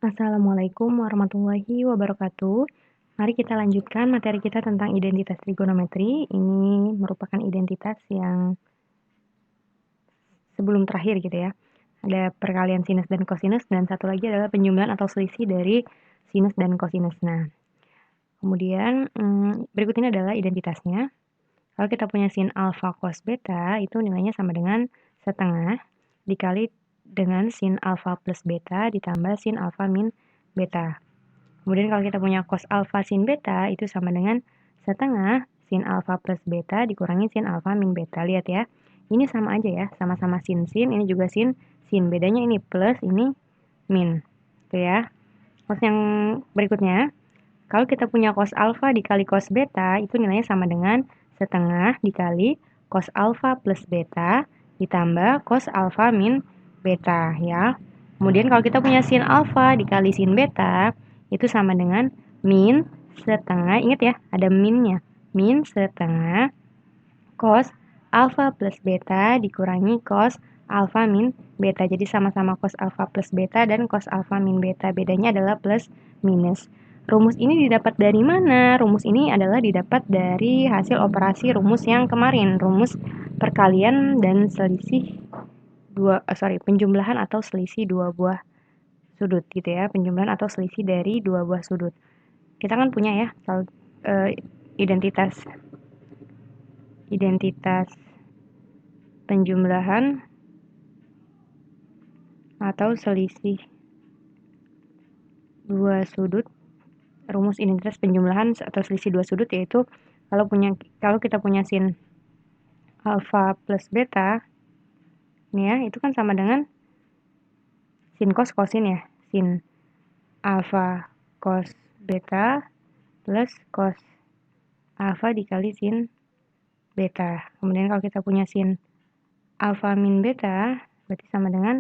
Assalamualaikum warahmatullahi wabarakatuh. Mari kita lanjutkan materi kita tentang identitas trigonometri. Ini merupakan identitas yang sebelum terakhir gitu ya. Ada perkalian sinus dan kosinus, dan satu lagi adalah penjumlahan atau selisih dari sinus dan kosinus. Nah, kemudian berikut ini adalah identitasnya. Kalau kita punya sin alfa cos beta, itu nilainya sama dengan setengah dikali dengan sin alfa plus beta ditambah sin alfa min beta. Kemudian kalau kita punya cos alfa sin beta, itu sama dengan setengah sin alfa plus beta dikurangi sin alfa min beta. Lihat ya, ini sama aja ya, sama-sama sin, ini juga sin. Bedanya ini plus, ini min. Itu ya. Terus yang berikutnya, kalau kita punya cos alfa dikali cos beta, itu nilainya sama dengan setengah dikali cos alfa plus beta ditambah cos alfa min beta ya. Kemudian kalau kita punya sin alfa dikali sin beta, itu sama dengan min setengah, ingat ya, ada minnya. Min setengah cos alfa plus beta dikurangi cos alfa min beta. Jadi sama-sama cos alfa plus beta dan cos alfa min beta. Bedanya adalah plus minus. Rumus ini didapat dari mana? Rumus ini adalah didapat dari hasil operasi rumus yang kemarin. Rumus perkalian dan selisih penjumlahan atau selisih dua buah sudut gitu ya. Penjumlahan atau selisih dari dua buah sudut. Kita kan punya ya identitas penjumlahan atau selisih dua sudut. Rumus identitas penjumlahan atau selisih dua sudut yaitu kalau kita punya sin alfa plus beta, ini ya, itu kan sama dengan sin cos kosin ya. Sin alfa cos beta plus cos alfa dikali sin beta. Kemudian kalau kita punya sin alfa min beta, berarti sama dengan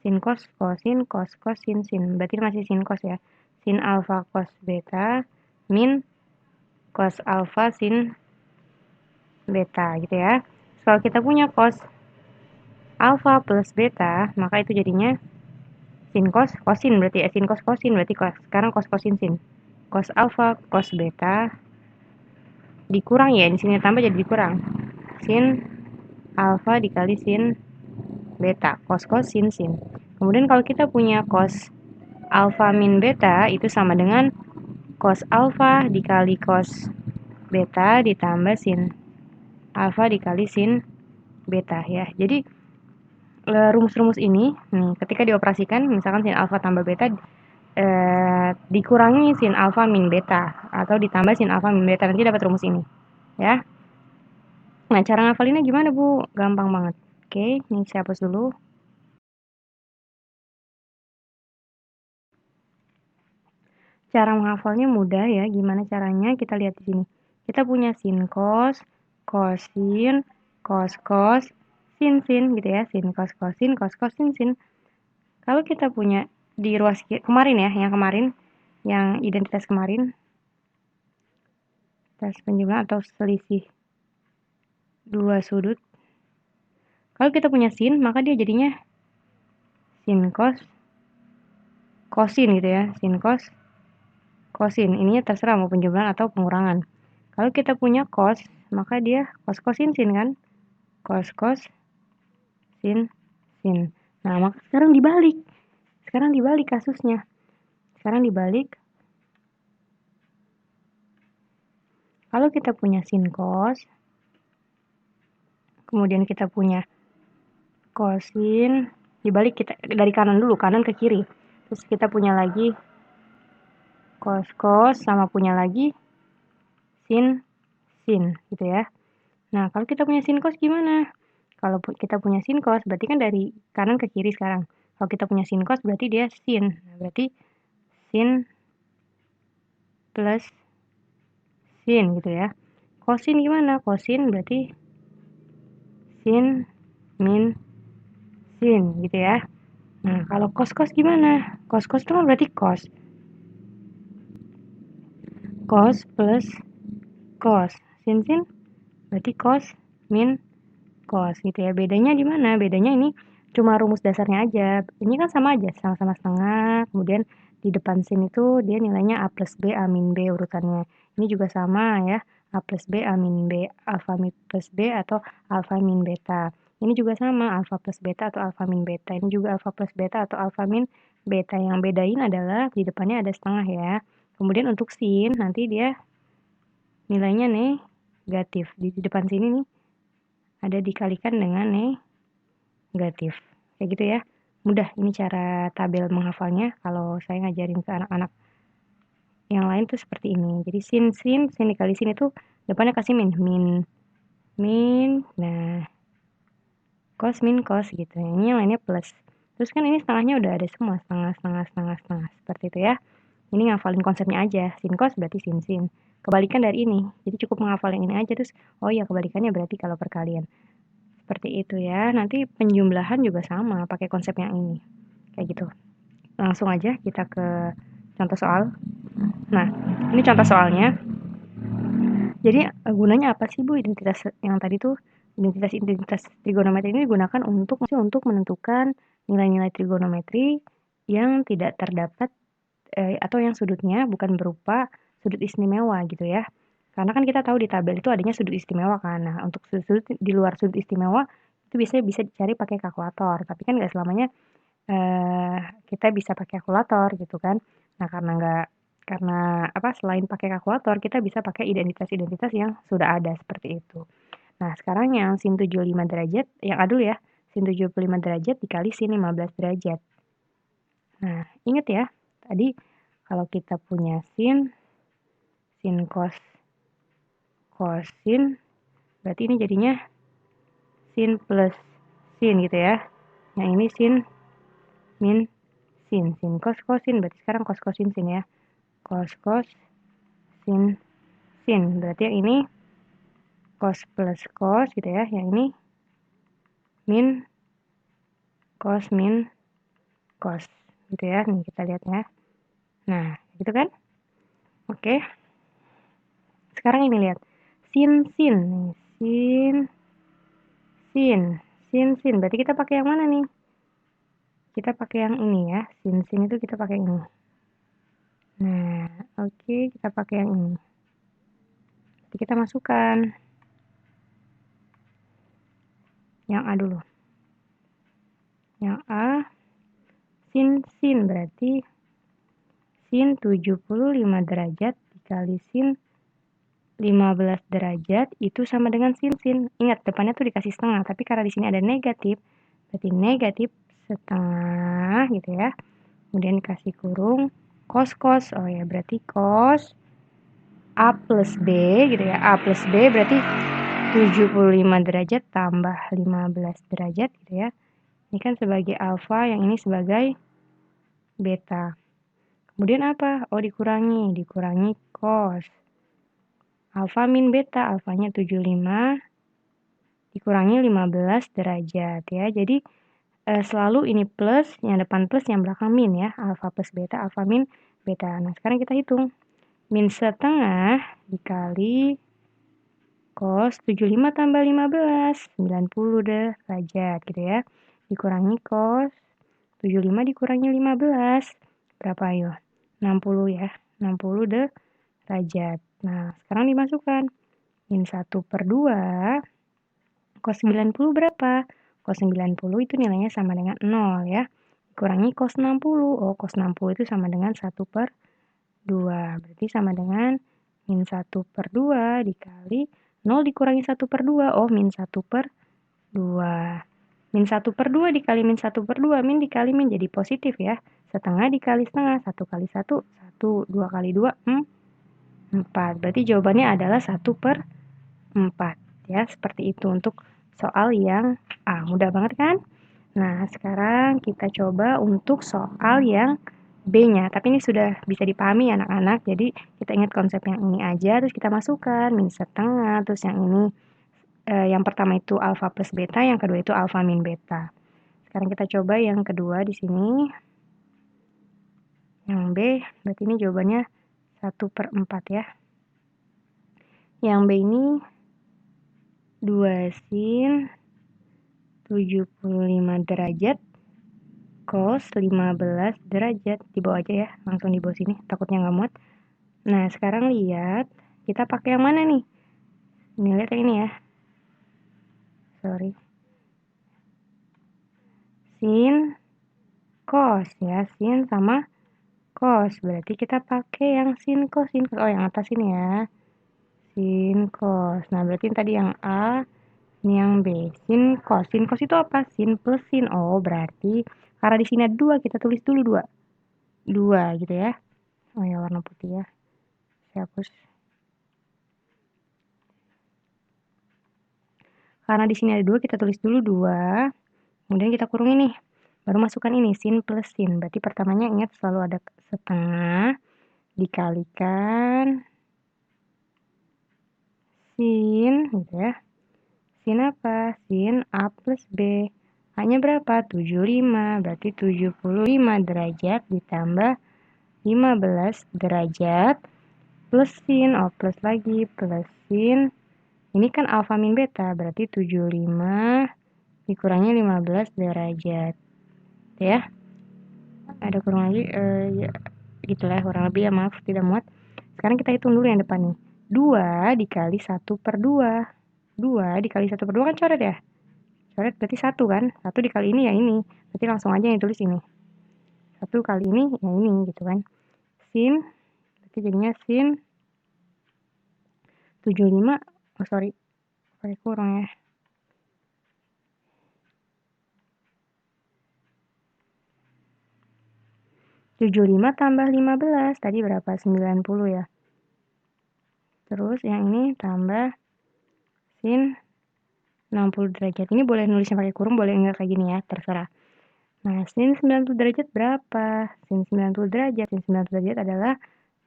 sin cos kosin cos cos sin. Berarti masih sin cos ya. Sin alfa cos beta min cos alfa sin beta gitu ya. Kalau kita punya cos alfa plus beta, maka itu jadinya sin cos kosin, berarti sin cos kosin, berarti sekarang cos kosin sin. Cos alfa cos beta dikurang ya, di sini tambah jadi dikurang. Sin alfa dikali sin beta, cos sin. Kemudian kalau kita punya cos alfa min beta, itu sama dengan cos alfa dikali cos beta ditambah sin alfa dikali sin beta ya. Jadi rumus-rumus ini nih ketika dioperasikan, misalkan sin alfa tambah beta dikurangi sin alfa min beta atau ditambah sin alfa min beta, nanti dapat rumus ini ya. Nah, cara ngafalinnya gimana Bu? Gampang banget. Oke, ini saya hapus dulu. Cara menghafalnya mudah ya. Gimana caranya? Kita lihat di sini. Kita punya sin cos, kosin, cos cos, sin gitu ya. Sin cos kosin, cos cos sin. Kalau kita punya di ruas kemarin ya, yang identitas kemarin, tes penjumlahan atau selisih dua sudut. Kalau kita punya sin, maka dia jadinya sin cos kosin gitu ya. Sin cos kosin. Ininya terserah mau penjumlahan atau pengurangan. Kalau kita punya cos, maka dia cos kosin sin kan? Cos cos sin. Nah, maka sekarang dibalik. Kasusnya. Sekarang dibalik. Kalau kita punya sin cos, kemudian kita punya kosin, dibalik kita dari kanan dulu, kanan ke kiri. Terus kita punya lagi cos cos sama punya lagi sin gitu ya. Nah, kalau kita punya sin cos gimana? Kalau kita punya sin cos berarti kan dari kanan ke kiri sekarang. Kalau kita punya sin cos berarti dia sin. Nah, berarti sin plus sin gitu ya. Kosin gimana? Kosin berarti sin min sin gitu ya. Nah, kalau cos gimana? Cos itu kan berarti cos. Cos plus cos. Sin berarti cos min cos gitu ya. Bedanya di mana? Bedanya ini cuma rumus dasarnya aja. Ini kan sama aja, sama-sama setengah, kemudian di depan sin itu dia nilainya A plus B, A min B urutannya. Ini juga sama ya, A plus B, A min B, alfa plus B atau alfa min beta. Ini juga sama, alfa plus beta atau alfa min beta. Ini juga alfa plus beta atau alfa min beta. Yang bedain adalah di depannya ada setengah ya. Kemudian untuk sin, nanti dia nilainya negatif. Di depan sini nih, ada dikalikan dengan negatif. Kayak gitu ya. Mudah, ini cara tabel menghafalnya kalau saya ngajarin ke anak-anak yang lain tuh seperti ini. Jadi sin dikali sin itu depannya kasih min. Nah, cos gitu. Ini yang lainnya plus. Terus kan ini setengahnya udah ada semua, setengah. Seperti itu ya. Ini ngafalin konsepnya aja. Sin cos berarti sin. Kebalikan dari ini. Jadi cukup menghafal yang ini aja terus, oh iya kebalikannya berarti kalau perkalian. Seperti itu ya. Nanti penjumlahan juga sama, pakai konsep yang ini. Kayak gitu. Langsung aja kita ke contoh soal. Nah, ini contoh soalnya. Jadi gunanya apa sih Bu identitas yang tadi tuh? Identitas trigonometri ini digunakan untuk menentukan nilai-nilai trigonometri yang tidak terdapat atau yang sudutnya bukan berupa sudut istimewa gitu ya. Karena kan kita tahu di tabel itu adanya sudut istimewa kan. Nah, untuk sudut di luar sudut istimewa itu bisa dicari pakai kalkulator. Tapi kan nggak selamanya kita bisa pakai kalkulator gitu kan. Nah, karena selain pakai kalkulator, kita bisa pakai identitas-identitas yang sudah ada seperti itu. Nah, sekarang yang sin 75 derajat, yang adul ya, sin 75 derajat dikali sin 15 derajat. Nah, ingat ya, tadi kalau kita punya sin cos, sin, berarti ini jadinya sin plus sin gitu ya. Yang ini sin min sin cos sin, berarti sekarang cos sin ya. Cos sin, berarti yang ini cos plus cos gitu ya, yang ini min cos gitu ya. Nih kita lihat ya. Nah, gitu kan? Oke. Sekarang ini lihat. Sin. Berarti kita pakai yang mana nih? Kita pakai yang ini ya. Sin itu kita pakai ini. Nah, oke, kita pakai yang ini. Jadi kita masukkan yang A dulu. Yang A sin berarti sin 75 derajat dikali sin 15 derajat itu sama dengan sin. Ingat, depannya tuh dikasih setengah, tapi karena di sini ada negatif, berarti negatif setengah gitu ya. Kemudian dikasih kurung cos. Oh ya, berarti cos A plus B gitu ya. A plus B berarti 75 derajat tambah 15 derajat gitu ya. Ini kan sebagai alfa, yang ini sebagai beta. Kemudian apa? Oh, dikurangi cos. Alfa min beta, alfanya 75 dikurangi 15 derajat ya. Jadi selalu ini plus, yang depan plus, yang belakang min ya. Alfa plus beta, alfa min beta. Nah, sekarang kita hitung. Min setengah dikali cos 75 tambah 15, 90 derajat gitu ya. Dikurangi cos 75 dikurangi 15. Berapa ayo? 60 ya. 60 derajat. Nah, sekarang dimasukkan. Min 1/2. Cos 90 berapa? Cos 90 itu nilainya sama dengan 0 ya. Dikurangi cos 60. Oh, cos 60 itu sama dengan 1/2. Berarti sama dengan min 1/2 dikali 0 dikurangi 1/2. Oh, min 1/2. Min 1/2 dikali min 1/2. Min dikali min jadi positif ya. Setengah dikali setengah. 1 kali 1, 1. 2 kali 2, 4. Berarti jawabannya adalah 1/4. Ya, seperti itu untuk soal yang A. Mudah banget kan? Nah, sekarang kita coba untuk soal yang B-nya. Tapi ini sudah bisa dipahami anak-anak. Jadi kita ingat konsep yang ini aja, terus kita masukkan min setengah, terus yang ini yang pertama itu alfa plus beta, yang kedua itu alfa min beta. Sekarang kita coba yang kedua di sini. Yang B, berarti ini jawabannya 1/4 ya. Yang B ini 2 sin 75 derajat cos 15 derajat. Di bawah aja ya, langsung di bawah sini, takutnya nggak muat. Nah, sekarang lihat, kita pakai yang mana nih? Ini lihat yang ini ya. Sorry. Sin, cos ya, sin sama cos. Berarti kita pakai yang sin cos, sin cos. Oh, yang atas ini ya. Sin cos. Nah, berarti tadi yang A, ini yang B. Sin cos. Sin cos itu apa? Sin plus sin. Oh, berarti karena di sini ada 2, kita tulis dulu 2. 2 gitu ya. Oh ya, warna putih ya. Saya hapus. Karena di sini ada 2, kita tulis dulu 2. Kemudian kita kurung ini. Baru masukkan ini, sin plus sin. Berarti pertamanya ingat selalu ada setengah dikalikan sin, gitu ya. Sin apa? Sin A plus B. A-nya berapa? 75. Berarti 75 derajat ditambah 15 derajat plus sin. Oh, plus lagi. Plus sin. Ini kan alfa min beta. Berarti 75 dikurangnya 15 derajat. Ya. Ada kurang lagi. Ya, gitulah kurang lebih ya, maaf tidak muat. Sekarang kita hitung dulu yang depan nih. 2 dikali 1 per 2. 2 dikali 1 per 2 kan coret ya? Coret berarti 1 kan? 1 dikali ini ya ini. Berarti langsung aja yang tulis ini. 1 kali ini ya ini gitu kan. Sin, berarti jadinya sin 75. Oh sorry, pakai kurang ya. Tujuh lima tambah 15. Tadi berapa? 90 ya. Terus yang ini tambah sin 60 derajat. Ini boleh nulisnya pakai kurung, boleh enggak kayak gini ya, terserah. Nah, sin 90 derajat berapa? Sin 90 derajat. Sin 90 derajat adalah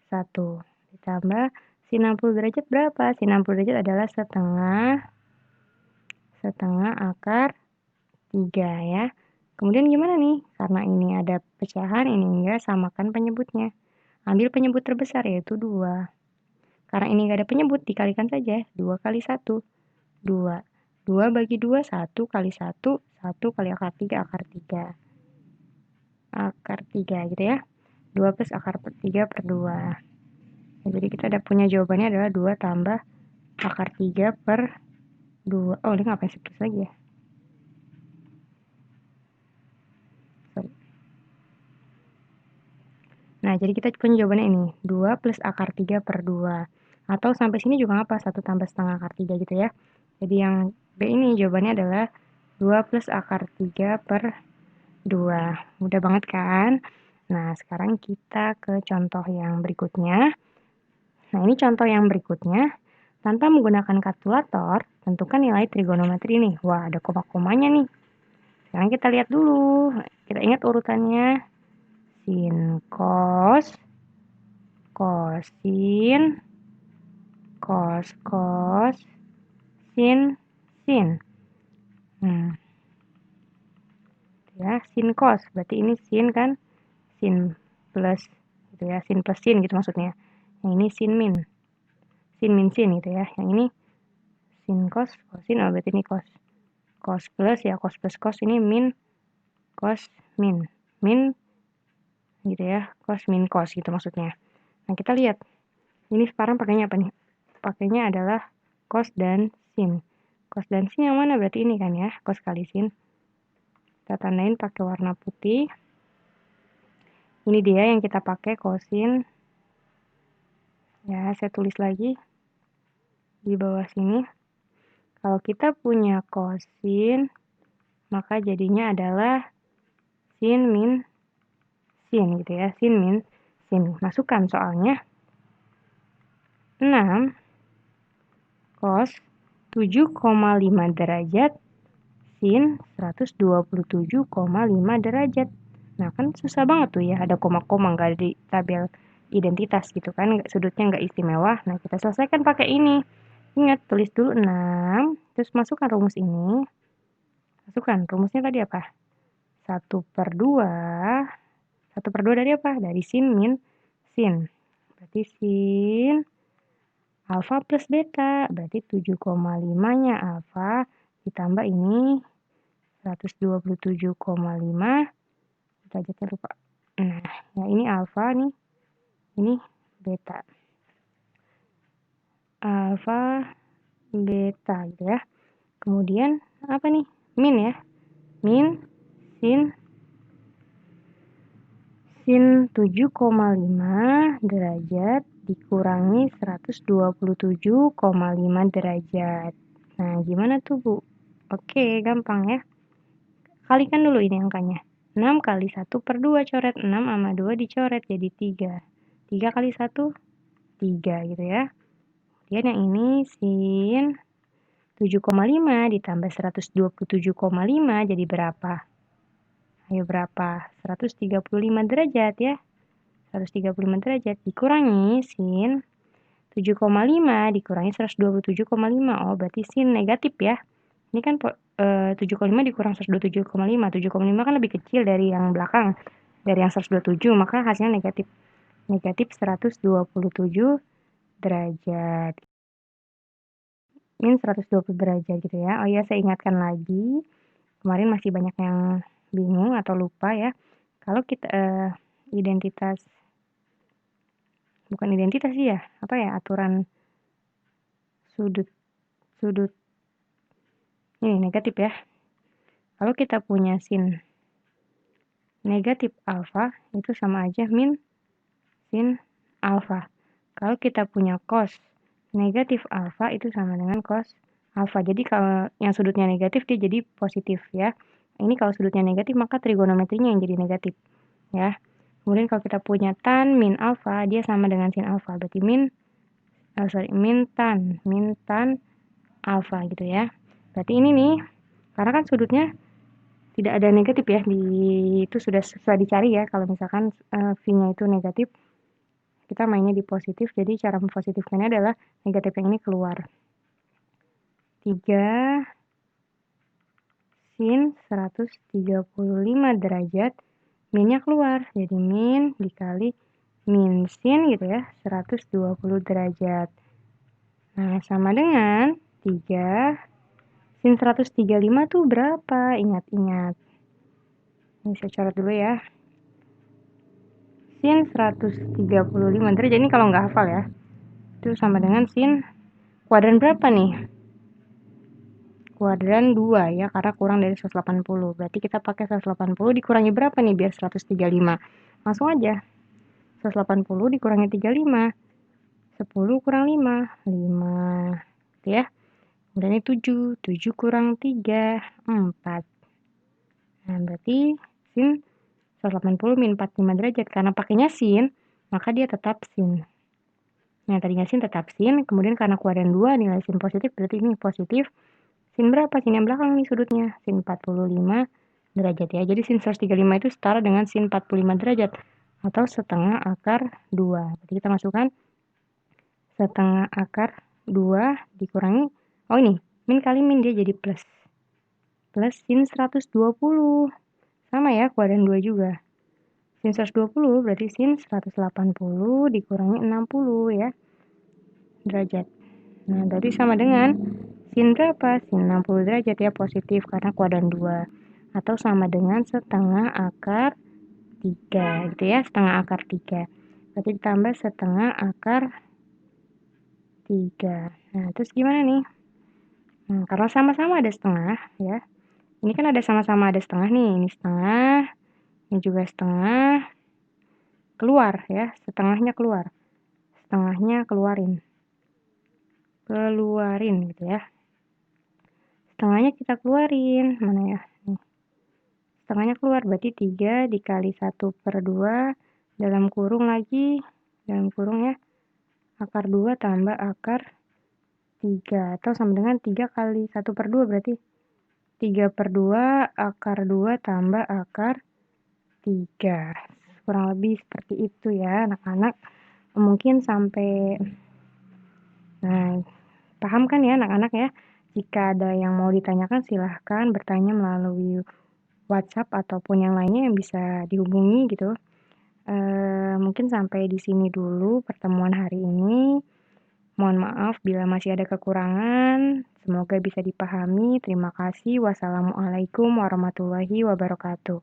1. Ditambah sin 60 derajat berapa? Sin 60 derajat adalah setengah akar 3 ya. Kemudian gimana nih? Karena ini ada pecahan, ini enggak, samakan penyebutnya. Ambil penyebut terbesar yaitu 2. Karena ini enggak ada penyebut, dikalikan saja. 2 kali 1, 2. 2 bagi 2, 1 kali 1, 1 kali akar 3, akar 3. Akar 3 gitu ya. 2 plus akar 3 per 2. Nah, jadi kita ada punya jawabannya adalah 2 tambah akar 3 per 2. Oh, ini ngapain sih plus lagi ya? Sorry. Nah, jadi kita punya jawabannya ini. 2 plus akar 3 per 2. Atau sampai sini juga apa? 1 tambah setengah akar 3 gitu ya. Jadi yang B ini jawabannya adalah 2 plus akar 3 per 2. Mudah banget kan? Nah, sekarang kita ke contoh yang berikutnya. Nah, ini contoh yang berikutnya. Tanpa menggunakan kalkulator, tentukan nilai trigonometri ini. Wah, ada koma-komanya nih. Sekarang kita lihat dulu. Kita ingat urutannya. Sin, cos, cosin, cos, cos, sin, sin. Ya, sin cos. Berarti ini sin kan? Sin plus gitu ya. Sin plus sin gitu maksudnya. Yang ini sin min. Sin min sin gitu ya. Yang ini sin cos, cosin. Oh, berarti ini cos. Cos plus ya, cos plus cos. Ini min, cos, min. Min gitu ya. Cos min cos gitu maksudnya. Nah, kita lihat. Ini sekarang pakainya apa nih? Pakainya adalah cos dan sin. Cos dan sin yang mana? Berarti ini kan ya. Cos kali sin. Kita tandain pakai warna putih. Ini dia yang kita pakai kosin. Ya, saya tulis lagi di bawah sini. Kalau kita punya kosin, maka jadinya adalah sin min sin gitu ya. Sin min sin. Masukkan soalnya. 6 cos 7,5 derajat sin 127,5 derajat. Nah, kan susah banget tuh ya, ada koma-koma nggak di tabel identitas gitu kan, sudutnya nggak istimewa. Nah, kita selesaikan pakai ini. Ingat, tulis dulu 6, terus masukkan rumus ini. Masukkan, rumusnya tadi apa? 1 per 2. 1 per 2 dari apa? Dari sin min sin. Berarti sin alfa plus beta. Berarti 7,5-nya alfa ditambah ini 127,5 derajatnya lupa. Nah, ya ini alfa nih, ini beta. Alfa, beta gitu ya. Kemudian apa nih? Min ya. Min sin 7,5 derajat dikurangi 127,5 derajat. Nah, gimana tuh, Bu? Oke, gampang ya. Kalikan dulu ini angkanya. 6 kali 1/2 coret. 6 sama 2 dicoret jadi 3. 3 kali 1, 3 gitu ya. Kemudian yang ini sin 7,5 ditambah 127,5 jadi berapa? Ayo berapa? 135 derajat ya. 135 derajat dikurangi sin 7,5 dikurangi 127,5. Oh, berarti sin negatif ya. Ini kan 7,5 dikurang 127,5. 7,5 kan lebih kecil dari yang belakang, dari yang 127, maka hasilnya negatif. Negatif 127 derajat. Min 120 derajat gitu ya. Oh iya, saya ingatkan lagi. Kemarin masih banyak yang bingung atau lupa ya. Kalau kita identitas, bukan identitas sih ya, apa ya, aturan sudut ini negatif ya. Kalau kita punya sin negatif alfa itu sama aja min sin alfa. Kalau kita punya cos negatif alfa itu sama dengan cos alfa. Jadi kalau yang sudutnya negatif dia jadi positif ya. Ini kalau sudutnya negatif maka trigonometrinya yang jadi negatif ya. Kemudian kalau kita punya tan min alfa dia sama dengan sin alfa. Berarti min tan alfa gitu ya. Berarti ini nih, karena kan sudutnya tidak ada negatif ya, itu sudah dicari ya. Kalau misalkan V-nya itu negatif, kita mainnya di positif. Jadi cara mempositifkannya adalah negatif yang ini keluar. 3 sin 135 derajat, minnya keluar. Jadi min dikali min sin gitu ya, 120 derajat. Nah, sama dengan 3 sin 135 tuh berapa? Ingat-ingat. Ini saya coret dulu ya. Sin 135 derajat, ini kalau nggak hafal ya. Itu sama dengan sin kuadran berapa nih? Kuadran 2 ya, karena kurang dari 180. Berarti kita pakai 180 dikurangi berapa nih biar 135? Langsung aja. 180 dikurangi 35. 10 kurang 5. 5. Gitu ya. Kemudian ini 7. 7 kurang 3. 4. Nah, berarti sin 180 min 45 derajat. Karena pakainya sin, maka dia tetap sin. Nah, tadinya sin tetap sin. Kemudian karena kuadran 2 nilai sin positif, berarti ini positif. Sin berapa? Sin yang belakang nih sudutnya. Sin 45 derajat ya. Jadi sin 135 itu setara dengan sin 45 derajat. Atau setengah akar 2. Jadi kita masukkan setengah akar 2 dikurangi. Oh ini, min kali min dia jadi plus. Plus sin 120. Sama ya, kuadran 2 juga. Sin 120 berarti sin 180 dikurangi 60 ya. Derajat. Nah, berarti sama dengan sin berapa? Sin 60 derajat ya, positif karena kuadran 2. Atau sama dengan setengah akar 3 gitu ya, setengah akar 3. Berarti ditambah setengah akar 3. Nah, terus gimana nih? Nah, karena sama-sama ada setengah ya. Ini kan ada sama-sama ada setengah nih, ini setengah, ini juga setengah. Keluar ya, setengahnya keluar. Setengahnya keluarin gitu ya. Setengahnya kita keluarin, mana ya? Nih. Setengahnya keluar, berarti 3 dikali 1/2 dalam kurung lagi, dalam kurung ya, akar 2 tambah akar 3, atau sama dengan 3 kali 1/2 berarti 3/2 akar 2 tambah akar 3. Kurang lebih seperti itu ya anak-anak. Mungkin sampai, nah, paham kan ya anak-anak ya? Jika ada yang mau ditanyakan silahkan bertanya melalui WhatsApp ataupun yang lainnya yang bisa dihubungi gitu. Mungkin sampai di sini dulu pertemuan hari ini. Mohon maaf bila masih ada kekurangan, semoga bisa dipahami. Terima kasih. Wassalamualaikum warahmatullahi wabarakatuh.